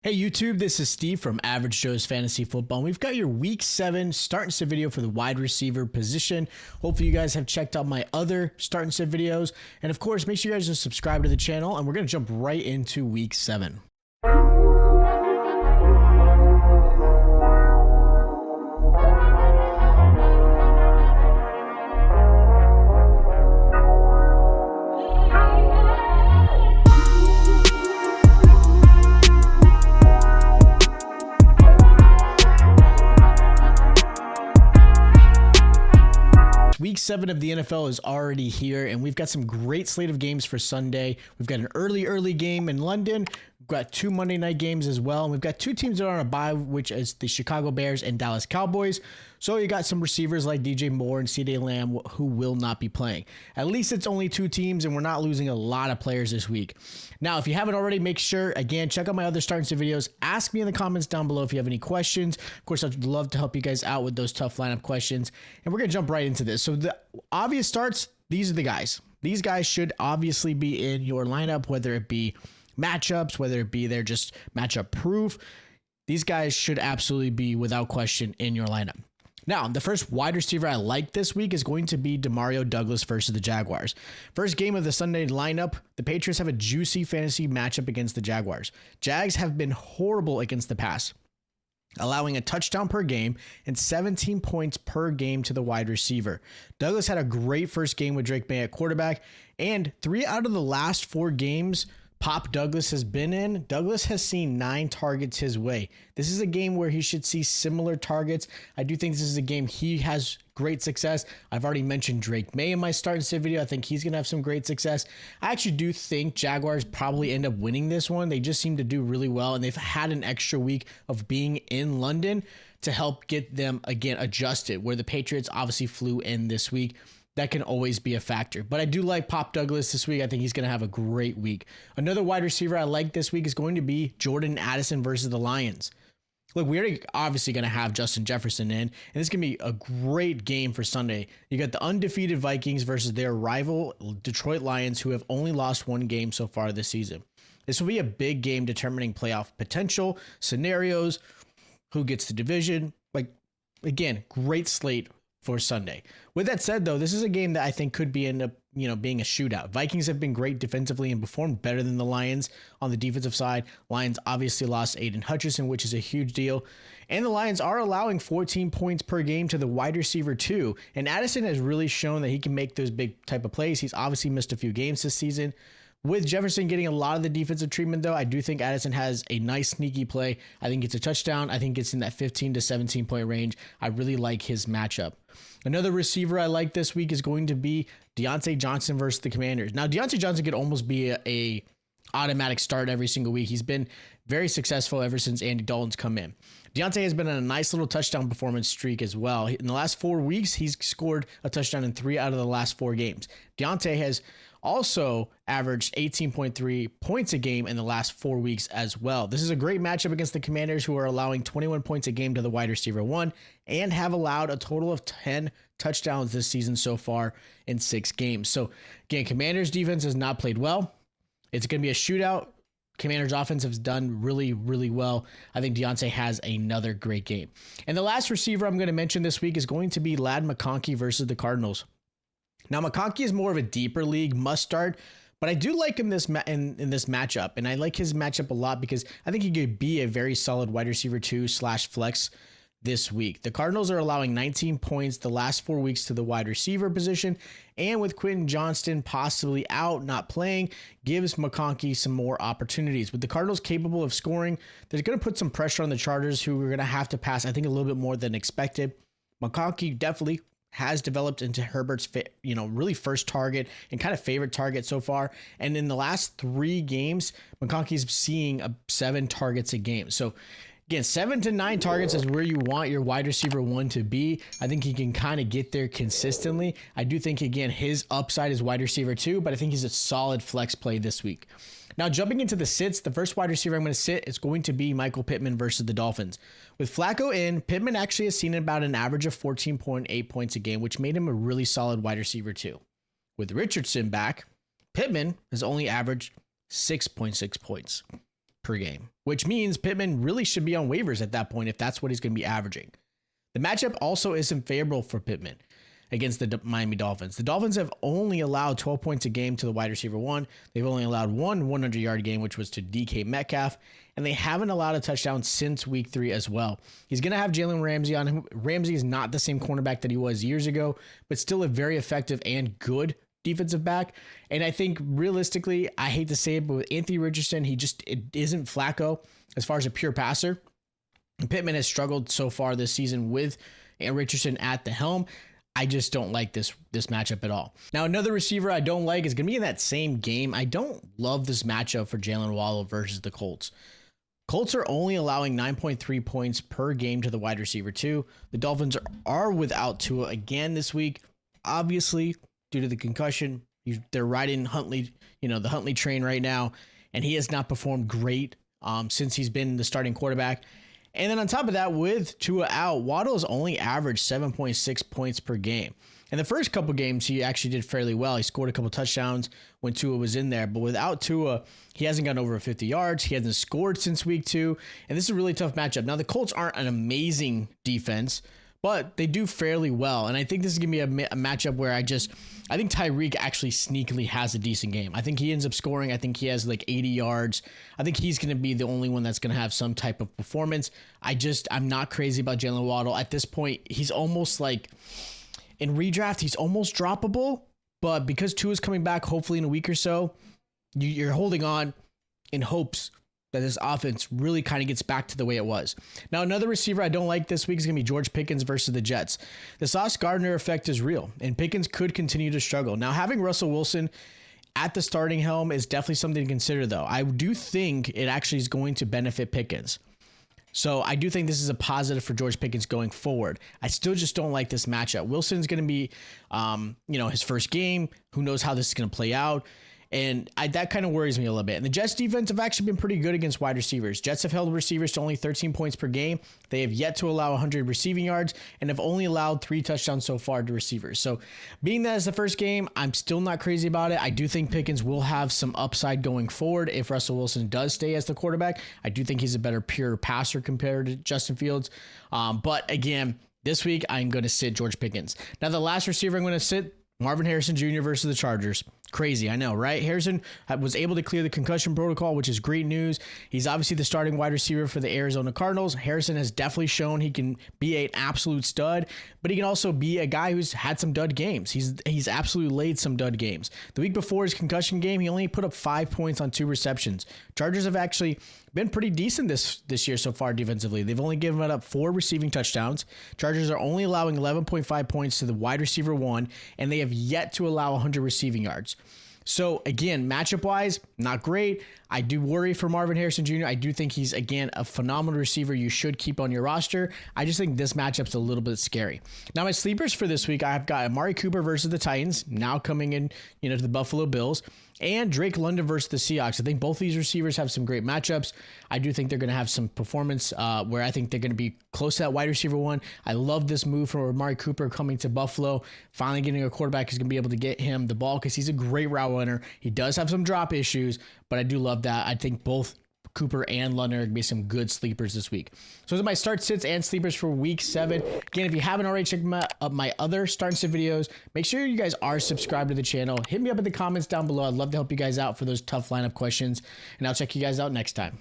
Hey YouTube, this is Steve from Average Joe's Fantasy Football. And we've got your Week 7 start and sit video for the wide receiver position. Hopefully you guys have checked out my other start and sit videos. And of course, make sure you guys just subscribe to the channel and we're going to jump right into Week 7. Week 7 of the NFL is already here, and we've got some great slate of games for Sunday. We've got an early game in London. We've got 2 Monday night games as well, and we've got 2 teams that are on a bye, which is the Chicago Bears and Dallas Cowboys. So you got some receivers like DJ Moore and CeeDee Lamb who will not be playing. At least it's only 2 teams, and we're not losing a lot of players this week. Now, if you haven't already, make sure, again, check out my other start and sit videos. Ask me in the comments down below if you have any questions. Of course, I'd love to help you guys out with those tough lineup questions. And we're going to jump right into this. So the obvious starts, these are the guys. These guys should obviously be in your lineup, whether it be matchups, whether it be they're just matchup proof. These guys should absolutely be, without question, in your lineup. Now, the first wide receiver I like this week is going to be Demario Douglas versus the Jaguars. First game of the Sunday lineup, the Patriots have a juicy fantasy matchup against the Jaguars. Jags have been horrible against the pass, allowing a touchdown per game and 17 points per game to the wide receiver. Douglas had a great first game with Drake May at quarterback, and 3 out of the last 4 games Pop Douglas has been in, Douglas has seen 9 targets his way. This is a game where he should see similar targets. I do think this is a game he has great success. I've already mentioned Drake May in my start and sit video. I think he's going to have some great success. I actually do think Jaguars probably end up winning this one. They just seem to do really well, and they've had an extra week of being in London to help get them, again, adjusted, where the Patriots obviously flew in this week. That can always be a factor. But I do like Pop Douglas this week. I think he's going to have a great week. Another wide receiver I like this week is going to be Jordan Addison versus the Lions. Look, we're obviously going to have Justin Jefferson in, and this is going to be a great game for Sunday. You got the undefeated Vikings versus their rival Detroit Lions, who have only lost 1 game so far this season. This will be a big game determining playoff potential, scenarios, who gets the division. Again, great slate for Sunday. With that said, though, this is a game that I think could end up being a shootout. Vikings have been great defensively and performed better than the Lions on the defensive side. Lions obviously lost Aiden Hutchinson, which is a huge deal. And the Lions are allowing 14 points per game to the wide receiver too. And Addison has really shown that he can make those big type of plays. He's obviously missed a few games this season. With Jefferson getting a lot of the defensive treatment, though, I do think Addison has a nice sneaky play. I think it's a touchdown. I think it's in that 15 to 17 point range. I really like his matchup. Another receiver I like this week is going to be Deontay Johnson versus the Commanders. Now, Deontay Johnson could almost be a automatic start every single week. He's been very successful ever since Andy Dalton's come in. Deontay has been on a nice little touchdown performance streak as well. In the last 4 weeks, he's scored a touchdown in 3 out of the last 4 games. Deontay has also averaged 18.3 points a game in the last 4 weeks as well. This is a great matchup against the Commanders, who are allowing 21 points a game to the wide receiver 1 and have allowed a total of 10 touchdowns this season so far in 6 games. So again, Commanders defense has not played well. It's going to be a shootout. Commanders offense has done really, really well. I think Deontay has another great game. And the last receiver I'm going to mention this week is going to be Ladd McConkey versus the Cardinals. Now, McConkey is more of a deeper league must start, but I do like him in this matchup, and I like his matchup a lot because I think he could be a very solid wide receiver 2/flex this week. The Cardinals are allowing 19 points the last 4 weeks to the wide receiver position, and with Quentin Johnston possibly out, not playing, gives McConkey some more opportunities. With the Cardinals capable of scoring, they're going to put some pressure on the Chargers, who are going to have to pass, I think, a little bit more than expected. McConkey definitely has developed into Herbert's really first target and kind of favorite target so far. And in the last 3 games, McConkey's seeing 7 targets a game. So again, 7 to 9 targets is where you want your wide receiver 1 to be. I think he can kind of get there consistently. I do think, again, his upside is wide receiver 2, but I think he's a solid flex play this week. Now, jumping into the sits, the first wide receiver I'm going to sit is going to be Michael Pittman versus the Dolphins. With Flacco in, Pittman actually has seen about an average of 14.8 points a game, which made him a really solid wide receiver too. With Richardson back, Pittman has only averaged 6.6 points. per game, which means Pittman really should be on waivers at that point if that's what he's going to be averaging. The matchup also isn't favorable for Pittman against the Miami Dolphins. The Dolphins have only allowed 12 points a game to the wide receiver one. They've only allowed one 100-yard game, which was to DK Metcalf, and they haven't allowed a touchdown since week 3 as well. He's going to have Jalen Ramsey on him. Ramsey is not the same cornerback that he was years ago, but still a very effective and good defensive back. And I think realistically, I hate to say it, but with Anthony Richardson, it isn't Flacco as far as a pure passer. And Pittman has struggled so far this season with Richardson at the helm. I just don't like this matchup at all. Now, another receiver I don't like is going to be in that same game. I don't love this matchup for Jalen Waddle versus the Colts. Colts are only allowing 9.3 points per game to the wide receiver too. The Dolphins are without Tua again this week, obviously due to the concussion. They're riding Huntley, the Huntley train right now, and he has not performed great since he's been the starting quarterback. And then on top of that, with Tua out, Waddle has only averaged 7.6 points per game. In the first couple games, he actually did fairly well. He scored a couple touchdowns when Tua was in there. But without Tua, he hasn't gotten over 50 yards. He hasn't scored since week 2. And this is a really tough matchup. Now, the Colts aren't an amazing defense, but they do fairly well. And I think this is going to be a matchup where I think Tyreek actually sneakily has a decent game. I think he ends up scoring. I think he has like 80 yards. I think he's going to be the only one that's going to have some type of performance. I'm not crazy about Jalen Waddle. At this point, he's almost like, in redraft, he's almost droppable. But because Tua is coming back, hopefully in a week or so, you're holding on in hopes that this offense really kind of gets back to the way it was. Now, another receiver I don't like this week is going to be George Pickens versus the Jets. The Sauce Gardner effect is real, and Pickens could continue to struggle. Now, having Russell Wilson at the starting helm is definitely something to consider, though. I do think it actually is going to benefit Pickens. So I do think this is a positive for George Pickens going forward. I still just don't like this matchup. Wilson's going to be, his first game. Who knows how this is going to play out? And that kind of worries me a little bit. And the Jets defense have actually been pretty good against wide receivers. Jets have held receivers to only 13 points per game. They have yet to allow 100 receiving yards and have only allowed 3 touchdowns so far to receivers. So being that as the first game, I'm still not crazy about it. I do think Pickens will have some upside going forward if Russell Wilson does stay as the quarterback. I do think he's a better pure passer compared to Justin Fields. But again, this week I'm going to sit George Pickens. Now the last receiver I'm going to sit, Marvin Harrison Jr. versus the Chargers. Crazy, I know, right? Harrison was able to clear the concussion protocol, which is great news. He's obviously the starting wide receiver for the Arizona Cardinals. Harrison has definitely shown he can be an absolute stud, but he can also be a guy who's had some dud games. He's absolutely laid some dud games. The week before his concussion game, he only put up 5 points on 2 receptions. Chargers have actually been pretty decent this year so far defensively. They've only given up 4 receiving touchdowns. Chargers are only allowing 11.5 points to the wide receiver 1, and they have yet to allow 100 receiving yards. So again, matchup-wise, not great. I do worry for Marvin Harrison Jr. I do think he's, again, a phenomenal receiver you should keep on your roster. I just think this matchup's a little bit scary. Now, my sleepers for this week, I've got Amari Cooper versus the Titans, now coming in, to the Buffalo Bills, and Drake London versus the Seahawks. I think both these receivers have some great matchups. I do think they're going to have some performance where I think they're going to be close to that wide receiver 1. I love this move from Amari Cooper coming to Buffalo, finally getting a quarterback who's going to be able to get him the ball because he's a great route runner. He does have some drop issues, but I do love that. I think both Cooper and London are going to be some good sleepers this week. So those are my start sits and sleepers for week 7. Again, if you haven't already checked out my other start and sit videos, make sure you guys are subscribed to the channel. Hit me up in the comments down below. I'd love to help you guys out for those tough lineup questions, and I'll check you guys out next time.